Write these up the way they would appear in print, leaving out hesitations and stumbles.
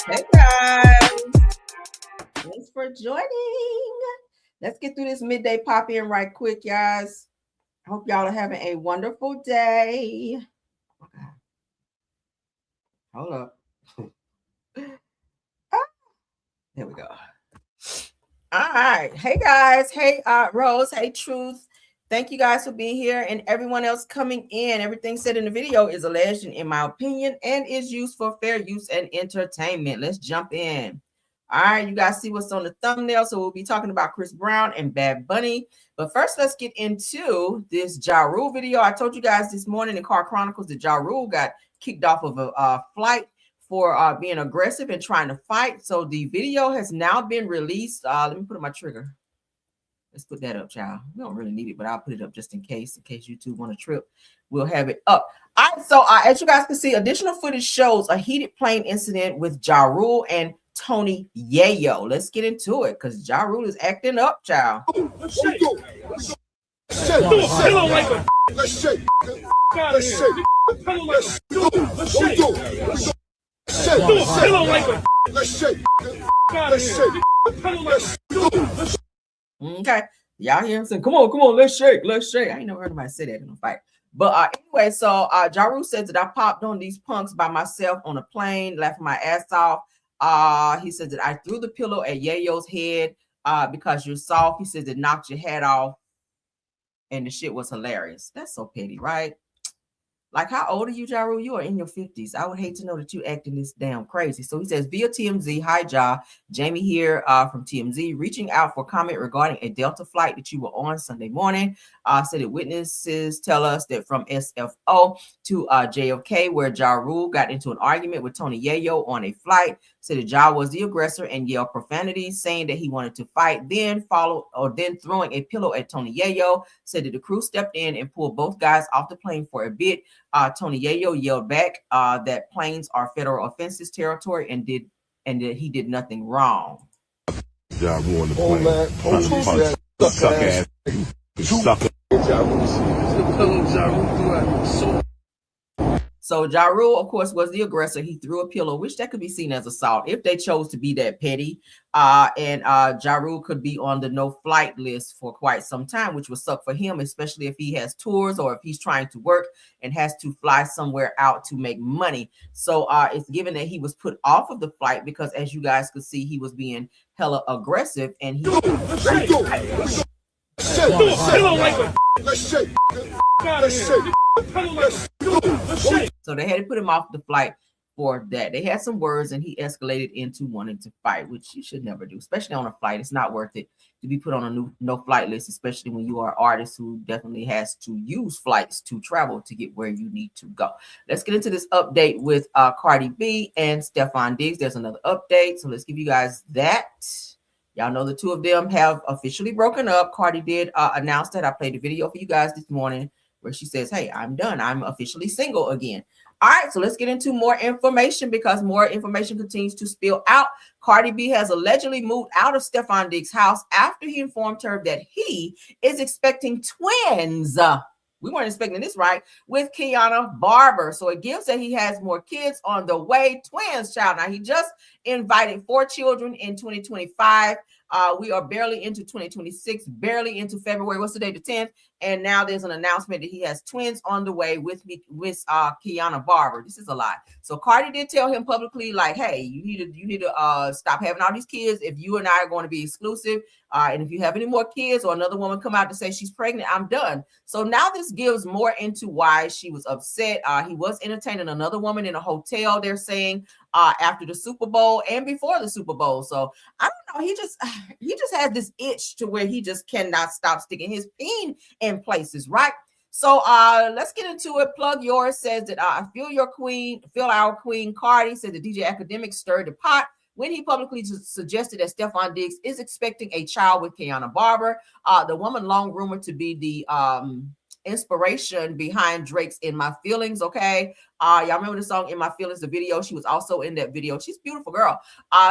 Hey guys, thanks for joining. Let's get through this midday pop in right quick, guys. I hope y'all are having a wonderful day. Hold up. There we go. All right. Hey guys. Hey Rose. Hey Truth. Thank you guys for being here and everyone else coming in. Everything said in the video is alleged in my opinion and is used for fair use and entertainment. Let's jump in. All right, you guys see what's on the thumbnail. So we'll be talking about Chris Brown and Bad Bunny. But first, let's get into this Jarule video. I told you guys this morning in Car Chronicles that Jarule got kicked off of a flight for being aggressive and trying to fight. So the video has now been released. Let me put up my trigger. Let's put that up, child. We don't really need it, but I'll put it up just in case you two want to trip. We'll have it up. All right, so as you guys can see, additional footage shows a heated plane incident with Jarule and Tony Yayo. Let's get into it because Jarule is acting up, child. Let's shake. Let's shake. Okay, y'all hear him saying, come on, let's shake. I ain't never heard anybody say that in a fight. But anyway, so Jarule says that I popped on these punks by myself on a plane, laughing my ass off. He says that I threw the pillow at Yayo's head because you're soft. He says it knocked your head off. And the shit was hilarious. That's so petty, right? Like, how old are you, Jarule? You are in your 50s. I would hate to know that you acting this damn crazy. So he says, via TMZ, hi, Ja. Jamie here from TMZ, reaching out for comment regarding a Delta flight that you were on Sunday morning. Said that witnesses tell us that from SFO to JFK, where Jarule got into an argument with Tony Yayo on a flight. Said that Ja was the aggressor and yelled profanities, saying that he wanted to fight, then throwing a pillow at Tony Yayo. Said that the crew stepped in and pulled both guys off the plane for a bit. Tony Yayo yelled back that planes are federal offenses territory and that he did nothing wrong. Jarule on the plane. Suck ass. Suck So Jarule, of course, was the aggressor. He threw a pillow, which that could be seen as assault if they chose to be that petty. And Jarule could be on the no-flight list for quite some time, which would suck for him, especially if he has tours or if he's trying to work and has to fly somewhere out to make money. So it's given that he was put off of the flight because, as you guys could see, he was being hella aggressive and he. So they had to put him off the flight for that. They had some words and he escalated into wanting to fight, which you should never do, especially on a flight. It's not worth it to be put on a no-flight list, especially when you are an artist who definitely has to use flights to travel to get where you need to go. Let's get into this update with Cardi B and Stefan Diggs. There's another update, so let's give you guys that. Y'all know the two of them have officially broken up. Cardi did announce that. I played the video for you guys this morning where she says, hey, I'm done. I'm officially single again. All right, so let's get into more information because more information continues to spill out. Cardi B has allegedly moved out of Stefan Diggs' house after he informed her that he is expecting twins. We weren't expecting this, right? With Kiana Barber. So it gives that he has more kids on the way. Twins, child. Now, he just invited 4 children in 2025. We are barely into 2026, barely into February. What's the date? The 10th. And now there's an announcement that he has twins on the way with Kiana Barber. This is a lot. So Cardi did tell him publicly, like, hey, you need to stop having all these kids if you and I are going to be exclusive. And if you have any more kids or another woman come out to say she's pregnant, I'm done. So now this gives more into why she was upset. He was entertaining another woman in a hotel, they're saying, after the Super Bowl and before the Super Bowl. So I don't know. He just has this itch to where he just cannot stop sticking his peen in places, right? So let's get into it. Plug Yours says that I feel our queen Cardi said the DJ Academic stirred the pot when he publicly suggested that Stefan Diggs is expecting a child with Kiana Barber, the woman long rumored to be the inspiration behind Drake's In My Feelings. Okay, Y'all remember the song In My Feelings, the video? She was also in that video. She's a beautiful girl.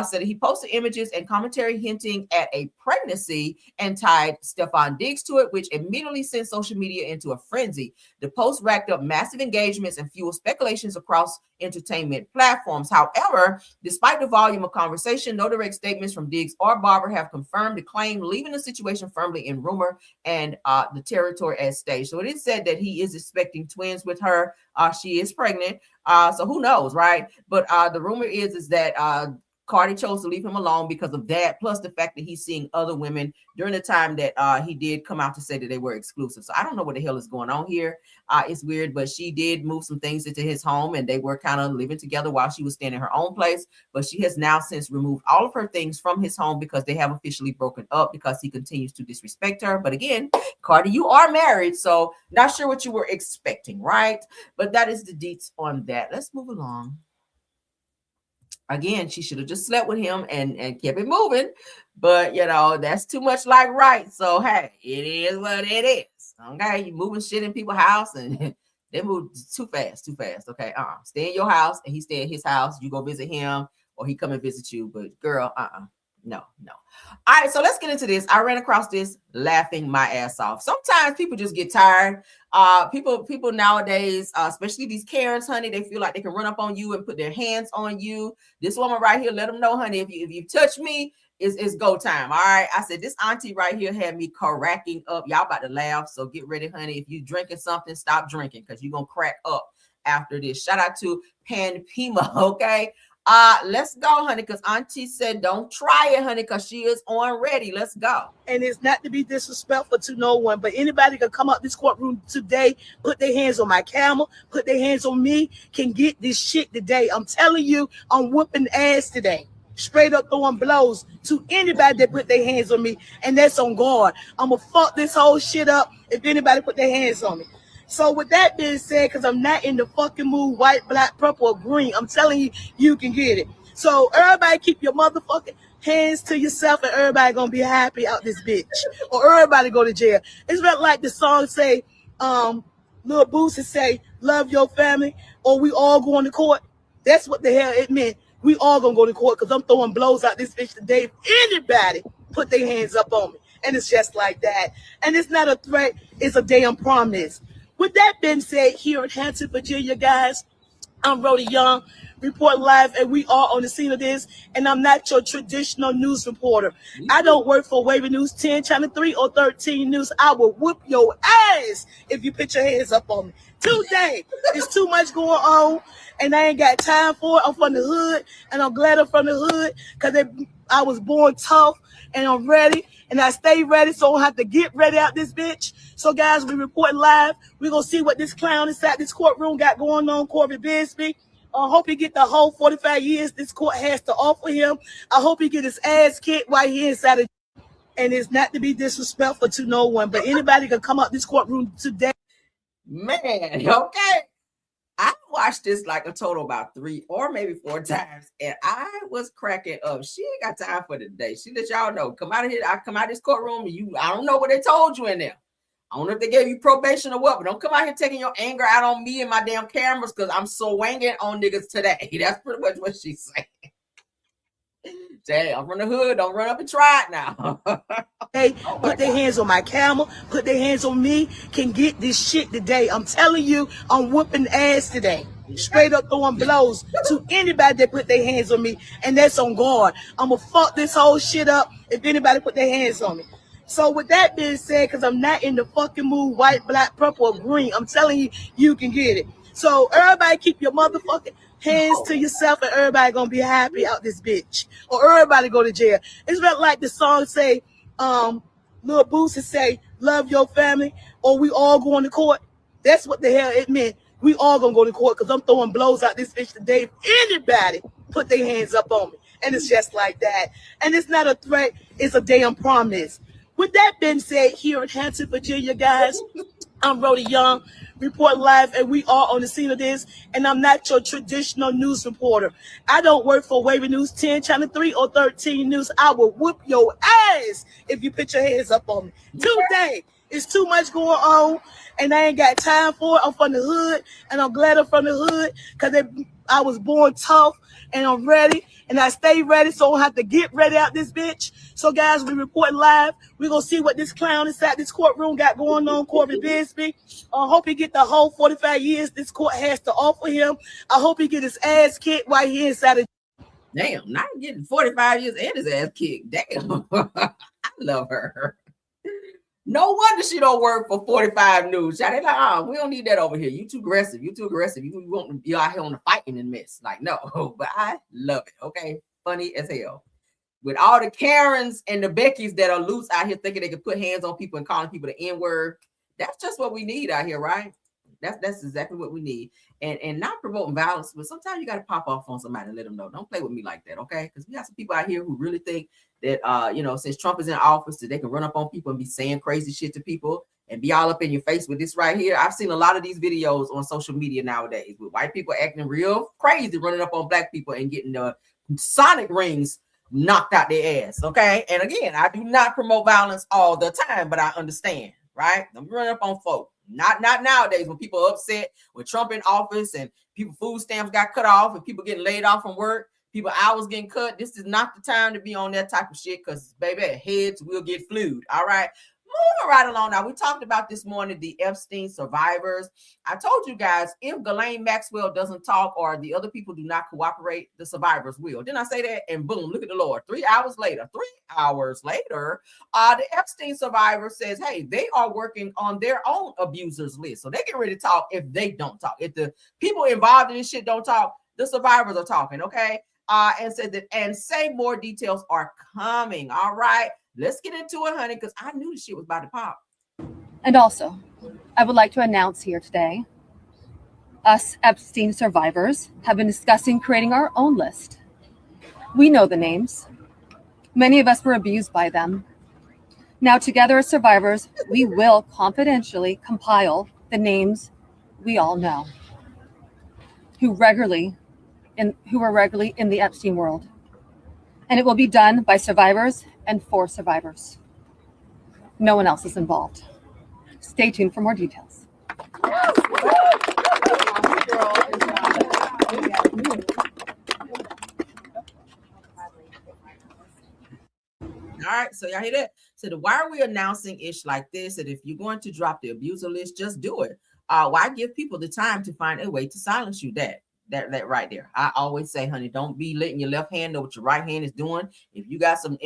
Said he posted images and commentary hinting at a pregnancy and tied Stefan Diggs to it, which immediately sent social media into a frenzy. The post racked up massive engagements and fueled speculations across entertainment platforms. However, despite the volume of conversation, no direct statements from Diggs or Barber have confirmed the claim, leaving the situation firmly in rumor and the territory at stake. So it is said that he is expecting twins with her. She is pregnant. So who knows, right? But the rumor is that Cardi chose to leave him alone because of that, plus the fact that he's seeing other women during the time that he did come out to say that they were exclusive. So I don't know what the hell is going on here. It's weird, but she did move some things into his home and they were kind of living together while she was staying in her own place. But she has now since removed all of her things from his home because they have officially broken up because he continues to disrespect her. But again, Cardi, you are married, so not sure what you were expecting, right? But that is the deets on that. Let's move along. Again, she should have just slept with him and kept it moving. But, you know, that's too much like right. So, hey, it is what it is. Okay, you moving shit in people's house and they move too fast. Okay, stay in your house and he stay in his house. You go visit him or he come and visit you. But, girl, no. All right, so let's get into this. I ran across this laughing my ass off. Sometimes people just get tired. People nowadays, especially these Karens, honey, they feel like they can run up on you and put their hands on you. This woman right here, let them know, honey, if you touch me, it's go time. All right. I said this auntie right here had me cracking up. Y'all about to laugh. So get ready, honey. If you drinking something, stop drinking because you're gonna crack up after this. Shout out to Pan Pima, okay? Let's go, honey, because auntie said don't try it, honey, because she is on ready. Let's go. And it's not to be disrespectful to no one, but anybody can come up this courtroom today, put their hands on my camera, put their hands on me, can get this shit today. I'm telling you, I'm whooping ass today. Straight up throwing blows to anybody that put their hands on me, and that's on guard. I'm gonna fuck this whole shit up if anybody put their hands on me. So with that being said, because I'm not in the fucking mood, white, black, purple, or green, I'm telling you, you can get it. So everybody keep your motherfucking hands to yourself and everybody gonna be happy out this bitch. Or everybody go to jail. It's not like the song say, Lil Boosie say, love your family, or we all going to court. That's what the hell it meant. We all gonna go to court because I'm throwing blows out this bitch today. If anybody put their hands up on me. And it's just like that. And it's not a threat, it's a damn promise. With that being said, here in Hampton, Virginia, guys, I'm Rhoda Young, report live, and we are on the scene of this. And I'm not your traditional news reporter. I don't work for Wavy News 10, Channel 3, or 13 News. I will whoop your ass if you put your hands up on me. Today, there's too much going on, and I ain't got time for it. I'm from the hood, and I'm glad I'm from the hood because I was born tough, and I'm ready, and I stay ready, so I don't have to get ready out this bitch. So, guys, we report live. We're going to see what this clown inside this courtroom got going on, Corey Bisbee. I hope he get the whole 45 years this court has to offer him. I hope he get his ass kicked while he inside of. And it's not to be disrespectful to no one, but anybody can come up this courtroom today. Man, okay. I watched this like a total about 3 or maybe 4 times, and I was cracking up. She ain't got time for today. She let y'all know. Come out of here. I come out of this courtroom. I don't know what they told you in there. I don't know if they gave you probation or what, but don't come out here taking your anger out on me and my damn cameras because I'm swinging on niggas today. That's pretty much what she's saying. Say, I'm from the hood. Don't run up and try it now. Hey, put their hands on my camera, put their hands on me, can get this shit today. I'm telling you, I'm whooping ass today. Straight up throwing blows to anybody that put their hands on me, and that's on guard. I'm gonna fuck this whole shit up if anybody put their hands on me. So with that being said, because I'm not in the fucking mood, white, black, purple, or green, I'm telling you, you can get it. So everybody keep your motherfucking hands to yourself and everybody gonna be happy out this bitch. Or everybody go to jail. It's not like the song say, Lil Boosie say, love your family, or we all going to court. That's what the hell it meant. We all gonna go to court because I'm throwing blows out this bitch today. If anybody put their hands up on me. And it's just like that. And it's not a threat, it's a damn promise. With that being said, here in Hampton, Virginia, guys, I'm Rhoda Young, report live, and we are on the scene of this. And I'm not your traditional news reporter. I don't work for Wavy News 10, Channel 3, or 13 News. I will whoop your ass if you put your hands up on me. Today, It's too much going on, and I ain't got time for it. I'm from the hood, and I'm glad I'm from the hood because I was born tough, and I'm ready, and I stay ready, so I don't have to get ready out this bitch. So, guys, we report live. We're going to see what this clown inside this courtroom got going on, Corey Bisbee. I hope he get the whole 45 years this court has to offer him. I hope he get his ass kicked while he inside of. Damn, not getting 45 years and his ass kicked. Damn. I love her. No wonder she don't work for 45 News. They like, we don't need that over here. You too aggressive. You too aggressive. You out here on the fighting and mess. Like, no, but I love it. Okay. Funny as hell. With all the Karens and the Beckys that are loose out here thinking they can put hands on people and calling people the N-word. That's just what we need out here, right? That's exactly what we need. And not promoting violence, but sometimes you got to pop off on somebody and let them know. Don't play with me like that, okay? Because we got some people out here who really think that, since Trump is in office, that they can run up on people and be saying crazy shit to people and be all up in your face with this right here. I've seen a lot of these videos on social media nowadays with white people acting real crazy, running up on black people and getting the sonic rings knocked out their ass, okay? And again, I do not promote violence all the time, but I understand, right? I'm running up on folk. Not nowadays when people are upset with Trump in office and people food stamps got cut off and people getting laid off from work, people hours getting cut. This is not the time to be on that type of shit because, baby, heads will get flued, all right? Moving right along now, we talked about this morning the Epstein survivors. I told you guys, if Ghislaine Maxwell doesn't talk or the other people do not cooperate, the survivors will. Didn't I say that? And boom, look at the Lord. 3 hours later, the Epstein survivor says, hey, they are working on their own abusers list. So they get ready to talk if they don't talk. If the people involved in this shit don't talk, the survivors are talking, okay? And said that, and say more details are coming, all right? Let's get into it, honey, because I knew the shit was about to pop. And also, I would like to announce here today, us Epstein survivors have been discussing creating our own list. We know the names. Many of us were abused by them. Now, together as survivors, we will confidentially compile the names we all know who were regularly in the Epstein world. And it will be done by survivors and for survivors. No one else is involved. Stay tuned for more details. All right, so y'all hear that? So why are we announcing ish like this? That if you're going to drop the abuser list, just do it. Why give people the time to find a way to silence you? That right there. I always say, honey, don't be letting your left hand know what your right hand is doing. If you got some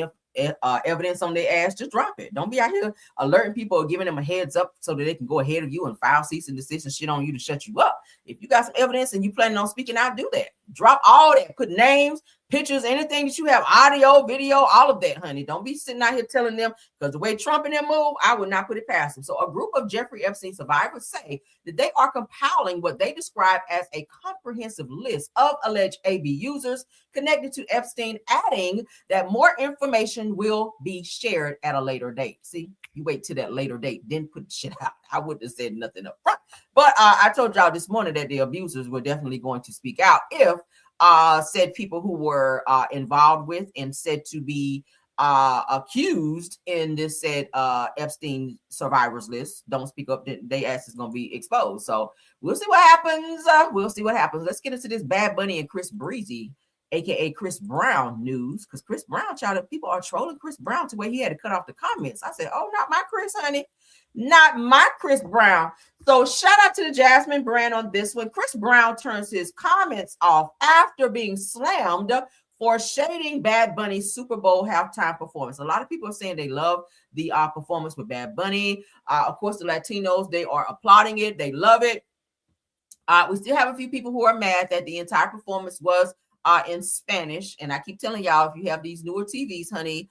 evidence on their ass, just drop it. Don't be out here alerting people or giving them a heads up so that they can go ahead of you and file cease and desist and shit on you to shut you up. If you got some evidence and you planning on speaking out, do that. Drop all that. Put names, pictures, anything that you have, audio, video, all of that, honey. Don't be sitting out here telling them, because the way Trump and them move, I would not put it past them. So a group of Jeffrey Epstein survivors say that they are compiling what they describe as a comprehensive list of alleged AB users connected to Epstein, adding that more information will be shared at a later date. See, you wait till that later date, then put shit out. I wouldn't have said nothing up front. But I told y'all this morning that the abusers were definitely going to speak out if said people who were involved with and said to be accused in this said Epstein survivors list don't speak up, then they ass is going to be exposed. So we'll see what happens. Let's get into this Bad Bunny and Chris Breezy, aka Chris Brown news, because Chris Brown, child, people are trolling Chris Brown to where he had to cut off the comments. I said, oh, not my Chris, honey. Not my Chris Brown. So shout out to the Jasmine brand on this one. Chris Brown turns his comments off after being slammed for shading Bad Bunny's Super Bowl halftime performance. A lot of people are saying they love the performance with Bad Bunny. Of course, the Latinos, they are applauding it. They love it. We still have a few people who are mad that the entire performance was in Spanish. And I keep telling y'all, if you have these newer TVs, honey,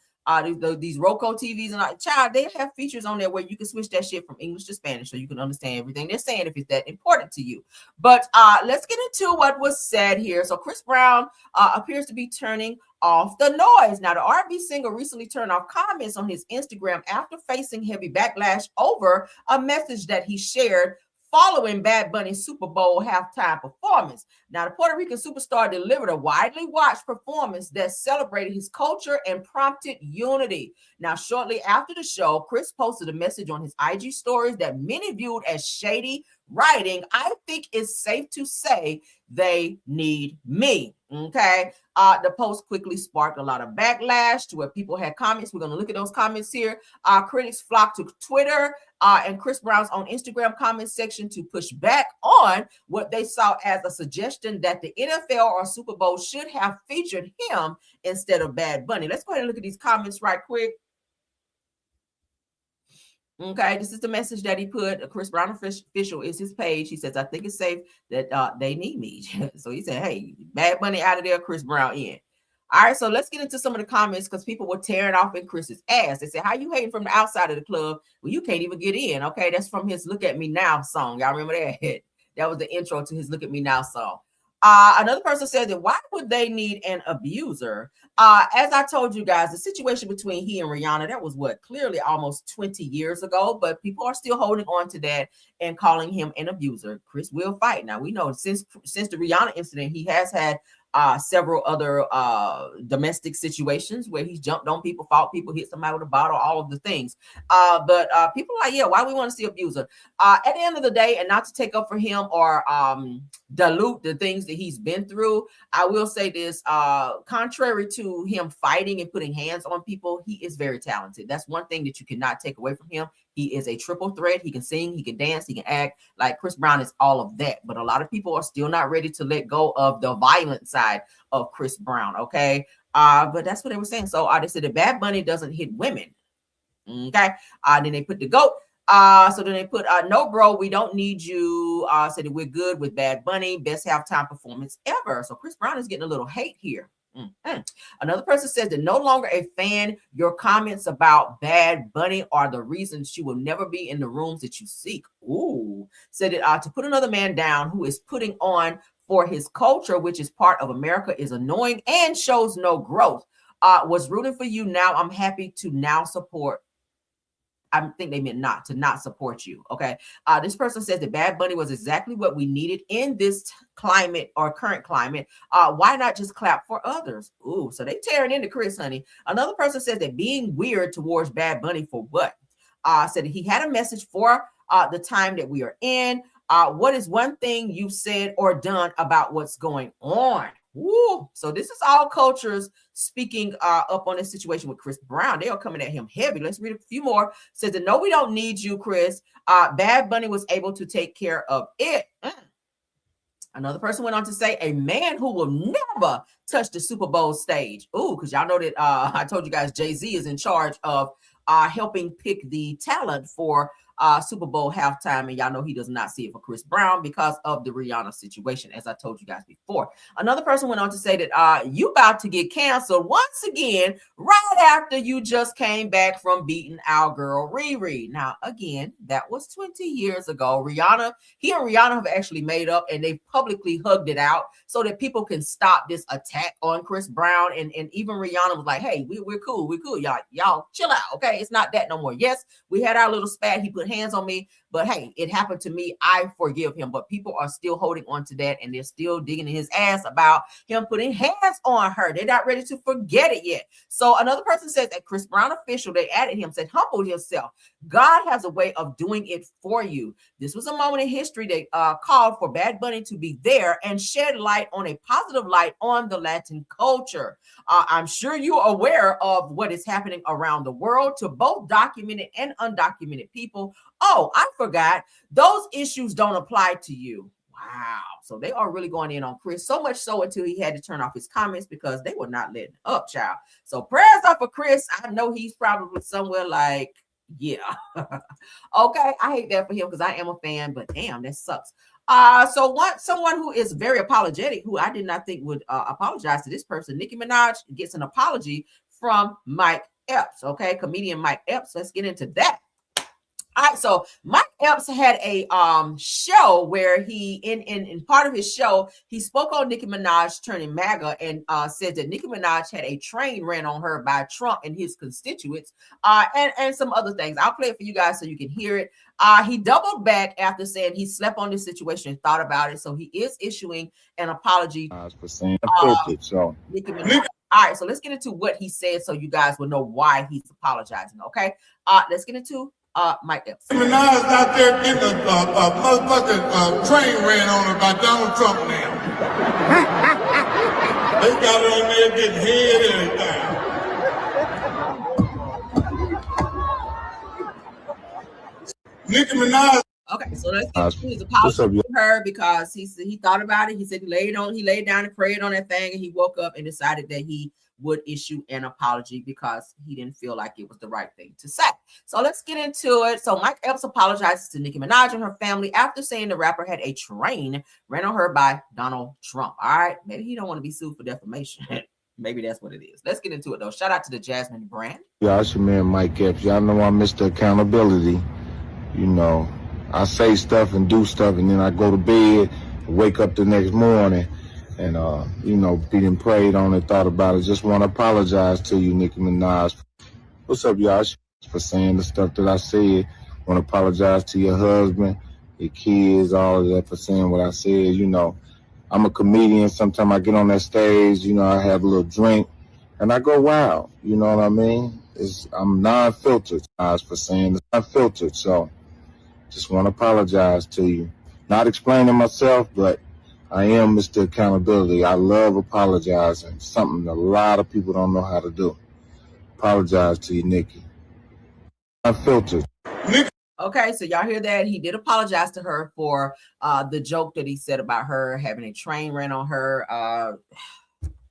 these Roku TVs and child, they have features on there where you can switch that shit from English to Spanish so you can understand everything they're saying if it's that important to you. But let's get into what was said here. So Chris Brown appears to be turning off the noise. Now, the R&B singer recently turned off comments on his Instagram after facing heavy backlash over a message that he shared following Bad Bunny's Super Bowl halftime performance. Now, the Puerto Rican superstar delivered a widely watched performance that celebrated his culture and prompted unity. Now, shortly after the show, Chris posted a message on his IG stories that many viewed as shady writing. I think it's safe to say they need me. Okay. The post quickly sparked a lot of backlash to where people had comments. We're going to look at those comments here. Critics flocked to Twitter and Chris Brown's own Instagram comment section to push back on what they saw as a suggestion that the NFL or Super Bowl should have featured him instead of Bad Bunny. Let's go ahead and look at these comments right quick. Okay, this is the message that he put. Chris Brown official is his page. He says, I think it's safe that they need me. So he said, hey, Bad Bunny out of there, Chris Brown in. All right, so let's get into some of the comments because people were tearing off in Chris's ass. They said, how you hating from the outside of the club? Well, you can't even get in. Okay, that's from his Look at Me Now song. Y'all remember that? That was the intro to his Look at Me Now song. Another person said that why would they need an abuser? As I told you guys, the situation between he and Rihanna, that was what, clearly almost 20 years ago, but people are still holding on to that and calling him an abuser. Chris will fight. Now, we know since the Rihanna incident, he has had several other domestic situations where he's jumped on people, fought people, hit somebody with a bottle, all of the things. But people are like, yeah, why we want to see abuser? At the end of the day, and not to take up for him or dilute the things that he's been through, I will say this, contrary to him fighting and putting hands on people, he is very talented. That's one thing that you cannot take away from him. He is a triple threat. He can sing, he can dance, he can act. Like Chris Brown is all of that. But a lot of people are still not ready to let go of the violent side of Chris Brown, okay? But that's what they were saying. So they said that Bad Bunny doesn't hit women, okay? Then they put the GOAT. So then they put, no, bro, we don't need you. Said that we're good with Bad Bunny. Best halftime performance ever. So Chris Brown is getting a little hate here. Another person says that no longer a fan, your comments about Bad Bunny are the reason she will never be in the rooms that you seek. Ooh, said that to put another man down who is putting on for his culture, which is part of America, is annoying and shows no growth. Was rooting for you. Now I'm happy to now support. I think they meant not support you. Okay. This person says that Bad Bunny was exactly what we needed in this climate or current climate. Why not just clap for others? Ooh, so they tearing into Chris, honey. Another person says that being weird towards Bad Bunny for what? Said that he had a message for the time that we are in. What is one thing you've said or done about what's going on? Woo. So this is all cultures speaking up on this situation with Chris Brown. They are coming at him heavy. Let's read a few more. Says that no, we don't need you, Chris. Bad Bunny was able to take care of it. Another person went on to say a man who will never touch the Super Bowl stage. Ooh, because y'all know that I told you guys Jay-Z is in charge of helping pick the talent for Super Bowl halftime, and y'all know he does not see it for Chris Brown because of the Rihanna situation, as I told you guys before. Another person went on to say that you about to get canceled once again right after you just came back from beating our girl Riri. Now, again, that was 20 years ago. He and Rihanna have actually made up, and they publicly hugged it out so that people can stop this attack on Chris Brown. And even Rihanna was like, hey, we're cool. Y'all chill out, okay? It's not that no more. Yes, we had our little spat. He put hands on me, but hey, it happened to me. I forgive him. But people are still holding on to that, and they're still digging in his ass about him putting hands on her. They're not ready to forget it yet. So another person said that Chris Brown official, they added him, said, humble yourself. God has a way of doing it for you. This was a moment in history that called for Bad Bunny to be there and shed light on a positive light on the Latin culture. I'm sure you're aware of what is happening around the world to both documented and undocumented people. Oh, I forgot. Those issues don't apply to you. Wow. So they are really going in on Chris, so much so until he had to turn off his comments because they were not letting up, child. So prayers up for Chris. I know he's probably somewhere like, yeah. Okay. I hate that for him because I am a fan, but damn, that sucks. So someone who is very apologetic, who I did not think would apologize to this person, Nicki Minaj gets an apology from Mike Epps. Okay. Comedian Mike Epps. Let's get into that. All right, so Mike Epps had a show where he in part of his show he spoke on Nicki Minaj turning MAGA and said that Nicki Minaj had a train ran on her by Trump and his constituents, and some other things. I'll play it for you guys so you can hear it. He doubled back after saying he slept on this situation and thought about it, so he is issuing an apology For saying so. Nicki Minaj. All right, so let's get into what he said so you guys will know why he's apologizing. Okay, let's get into Mike Epps. Minaj out there getting a motherfucking train ran on her by Donald Trump now. They got her on there getting head and everything. Nicki Minaj. Okay, so let's get to his apology to her because he said he thought about it. He said he laid down and prayed on that thing, and he woke up and decided that he would issue an apology because he didn't feel like it was the right thing to say. So let's get into it. So Mike Epps apologizes to Nicki Minaj and her family after saying the rapper had a train ran on her by Donald Trump. All right, maybe he don't want to be sued for defamation. Maybe that's what it is. Let's get into it though. Shout out to the Jasmine brand. Yeah, it's your man Mike Epps. Y'all know I'm Mr. Accountability. You know, I say stuff and do stuff, and then I go to bed, wake up the next morning, and you know, being prayed on it, thought about it. Just want to apologize to you, Nicki Minaj. What's up, y'all? For saying the stuff that I said. Want to apologize to your husband, your kids, all of that for saying what I said. You know, I'm a comedian. Sometimes I get on that stage, you know, I have a little drink, and I go wild. You know what I mean? I'm non-filtered. I was for saying it's non-filtered, so just want to apologize to you. Not explaining myself, but I am Mr. Accountability. I love apologizing. Something a lot of people don't know how to do. Apologize to you, Nikki. Unfiltered. Okay, so y'all hear that? He did apologize to her for the joke that he said about her having a train ran on her.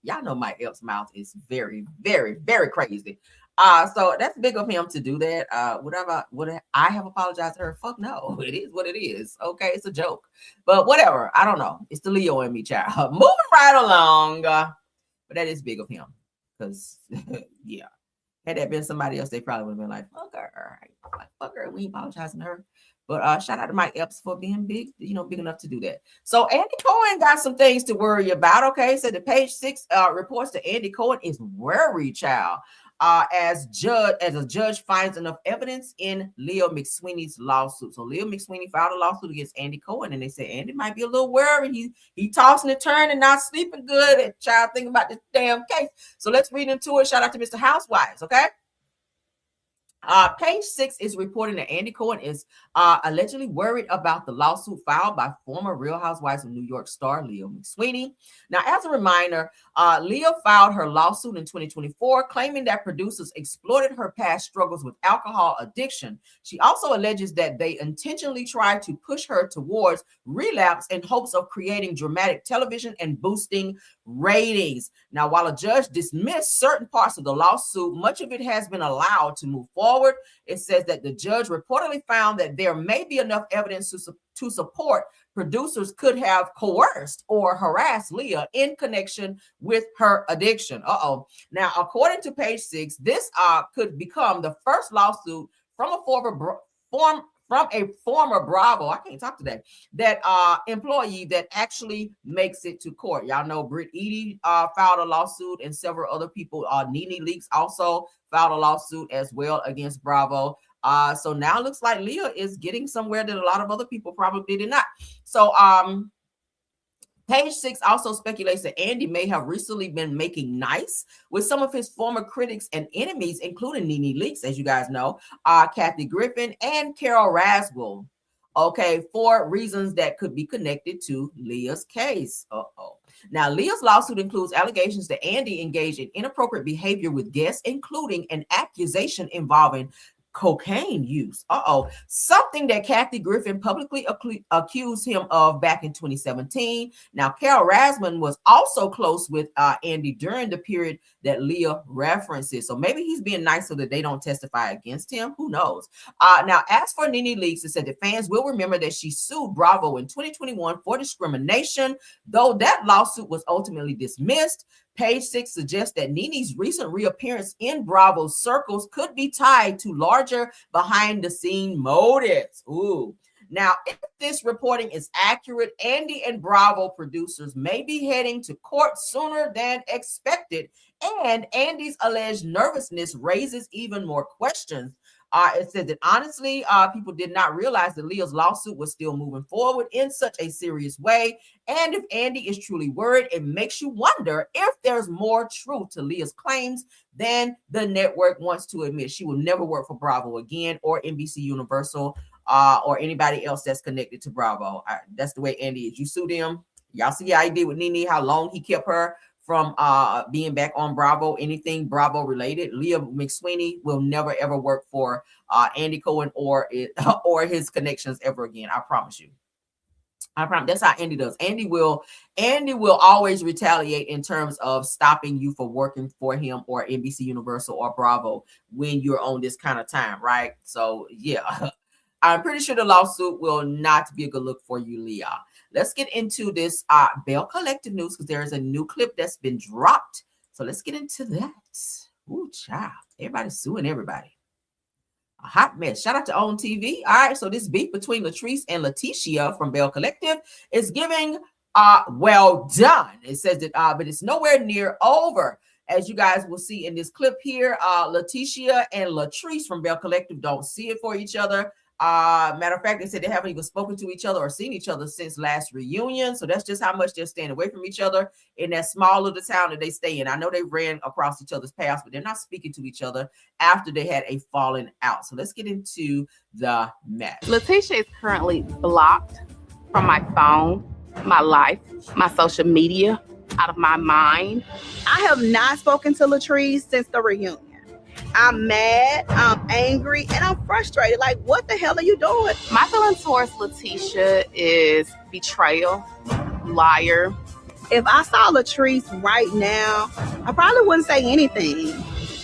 Y'all know Mike Epps' mouth is very, very, very crazy. So that's big of him to do that. Would I have apologized to her? Fuck no. It is what it is. Okay, it's a joke. But whatever. I don't know. It's the Leo in me, child. Moving right along. But that is big of him. Because yeah. Had that been somebody else, they probably would have been like, fuck her. Like, fuck her. We ain't apologizing to her. But shout out to Mike Epps for being big, you know, big enough to do that. So Andy Cohen got some things to worry about. Okay. So the page 6 reports that Andy Cohen is worried, child. As a judge finds enough evidence in Leo McSweeney's lawsuit. So Leo McSweeney filed a lawsuit against Andy Cohen, and they say Andy might be a little worried. He tossing and turning, not sleeping good, and child thinking about this damn case. So let's read into it. Shout out to Mr. Housewives, okay? Page 6 is reporting that Andy Cohen is allegedly worried about the lawsuit filed by former Real Housewives of New York star Leo McSweeney. Now, as a reminder, Leo filed her lawsuit in 2024, claiming that producers exploited her past struggles with alcohol addiction. She also alleges that they intentionally tried to push her towards relapse in hopes of creating dramatic television and boosting ratings. Now, while a judge dismissed certain parts of the lawsuit, much of it has been allowed to move forward. It says that the judge reportedly found that there may be enough evidence to support producers could have coerced or harassed Leah in connection with her addiction. Now, according to page 6, this could become the first lawsuit from a former Bravo, I can't talk today, that employee that actually makes it to court. Y'all know Britt Eady filed a lawsuit, and several other people, Nene Leakes also filed a lawsuit as well against Bravo. So now it looks like Leah is getting somewhere that a lot of other people probably did not. So page 6 also speculates that Andy may have recently been making nice with some of his former critics and enemies, including Nene Leakes, as you guys know, Kathy Griffin and Carol Raswell, okay, for reasons that could be connected to Leah's case. Now, Leah's lawsuit includes allegations that Andy engaged in inappropriate behavior with guests, including an accusation involving cocaine use. Something that Kathy Griffin publicly accused him of back in 2017. Now, Carol Rasman was also close with Andy during the period that Leah references. So maybe he's being nice so that they don't testify against him. Who knows? Now, as for Nene Leakes, it said that fans will remember that she sued Bravo in 2021 for discrimination, though that lawsuit was ultimately dismissed. Page 6 suggests that Nene's recent reappearance in Bravo's circles could be tied to larger behind-the-scene motives. Ooh. Now, if this reporting is accurate, Andy and Bravo producers may be heading to court sooner than expected, and Andy's alleged nervousness raises even more questions. It says that honestly, people did not realize that Leah's lawsuit was still moving forward in such a serious way. And if Andy is truly worried, it makes you wonder if there's more truth to Leah's claims than the network wants to admit. She will never work for Bravo again or NBC Universal or anybody else that's connected to Bravo. That's the way Andy is. You sue them. Y'all see how he did with Nene, how long he kept her from being back on Bravo, anything Bravo related. Leah McSweeney will never ever work for Andy Cohen or his connections ever again. I promise you. I promise. That's how Andy does. Andy will always retaliate in terms of stopping you for working for him or NBC Universal or Bravo when you're on this kind of time, right? So yeah, I'm pretty sure the lawsuit will not be a good look for you, Leah. Let's get into this Belle Collective news because there is a new clip that's been dropped. So let's get into that. Ooh, child. Everybody's suing everybody. A hot mess. Shout out to OWN TV. All right, so this beef between Latrice and Leticia from Belle Collective is giving well done. It says that, but it's nowhere near over. As you guys will see in this clip here, Leticia and Latrice from Belle Collective don't see it for each other. Matter of fact, they said they haven't even spoken to each other or seen each other since last reunion. So that's just how much they're staying away from each other in that small little town that they stay in. I know they ran across each other's paths, but they're not speaking to each other after they had a falling out. So let's get into the mess. Leticia is currently blocked from my phone, my life, my social media, out of my mind. I have not spoken to Latrice since the reunion. I'm mad, I'm angry, and I'm frustrated. Like, what the hell are you doing? My feeling towards Leticia is betrayal, liar. If I saw Latrice right now, I probably wouldn't say anything.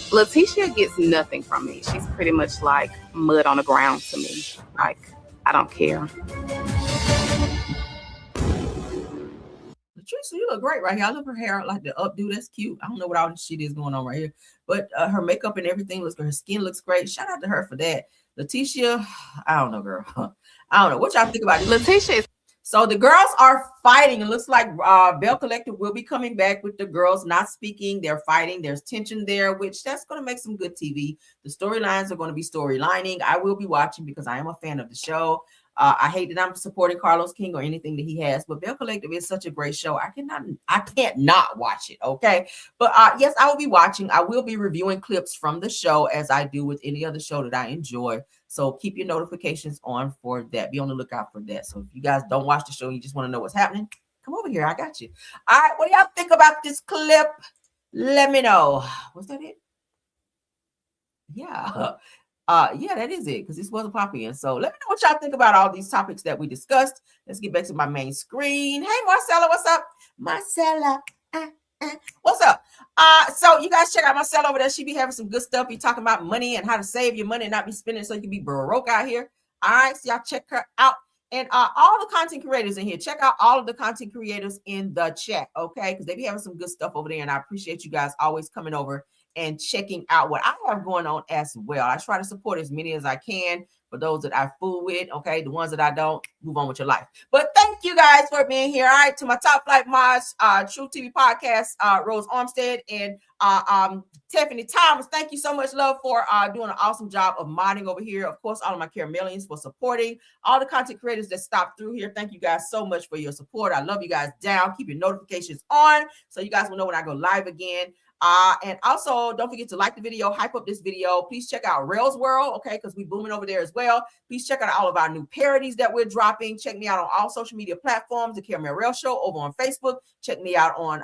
Leticia gets nothing from me. She's pretty much like mud on the ground to me. Like, I don't care. Latrice, you look great right here. I love her hair, like the updo. That's cute. I don't know what all this shit is going on right here, but her makeup and everything looks good. Her skin looks great. Shout out to her for that. Leticia, I don't know, girl. I don't know. What y'all think about this? Leticia is... So the girls are fighting. It looks like Belle Collective will be coming back with the girls not speaking. They're fighting. There's tension there, which that's going to make some good TV. The storylines are going to be storylining. I will be watching because I am a fan of the show. I hate that I'm supporting Carlos King or anything that he has, but Belle Collective is such a great show. I can't not watch it. Okay. But yes, I will be watching. I will be reviewing clips from the show as I do with any other show that I enjoy. So keep your notifications on for that. Be on the lookout for that. So if you guys don't watch the show, you just want to know what's happening, come over here. I got you. All right. What do y'all think about this clip? Let me know. Was that it? Yeah. Yeah, that is it, because this wasn't popping. So let me know what y'all think about all these topics that we discussed. Let's get back to my main screen. Hey, Marcella, what's up? Marcella, what's up? So you guys check out Marcella over there. She be having some good stuff. Be talking about money and how to save your money and not be spending so you can be broke out here. All right, so y'all check her out. And all the content creators in here, check out all of the content creators in the chat, okay? Because they be having some good stuff over there, and I appreciate you guys always coming over and checking out what I have going on as well. I try to support as many as I can for those that I fool with, okay? The ones that I don't, move on with your life. But thank you guys for being here. All right, to my top flight mods, True TV Podcast, Rose Armstead, and Tiffany Thomas. Thank you so much, love, for doing an awesome job of modding over here. Of course, all of my Caramelians for supporting. All the content creators that stopped through here, thank you guys so much for your support. I love you guys down. Keep your notifications on so you guys will know when I go live again. And also, don't forget to like the video, hype up this video. Please check out Rail's World, okay, because we're booming over there as well. Please check out all of our new parodies that we're dropping. Check me out on all social media platforms, The Caramel Rail Show, over on Facebook. Check me out on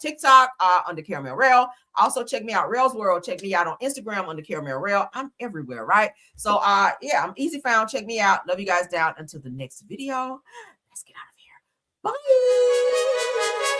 TikTok under Caramel Rail. Also, check me out Rail's World. Check me out on Instagram under Caramel Rail. I'm everywhere, right? So, yeah, I'm easy found. Check me out. Love you guys down. Until the next video, let's get out of here. Bye.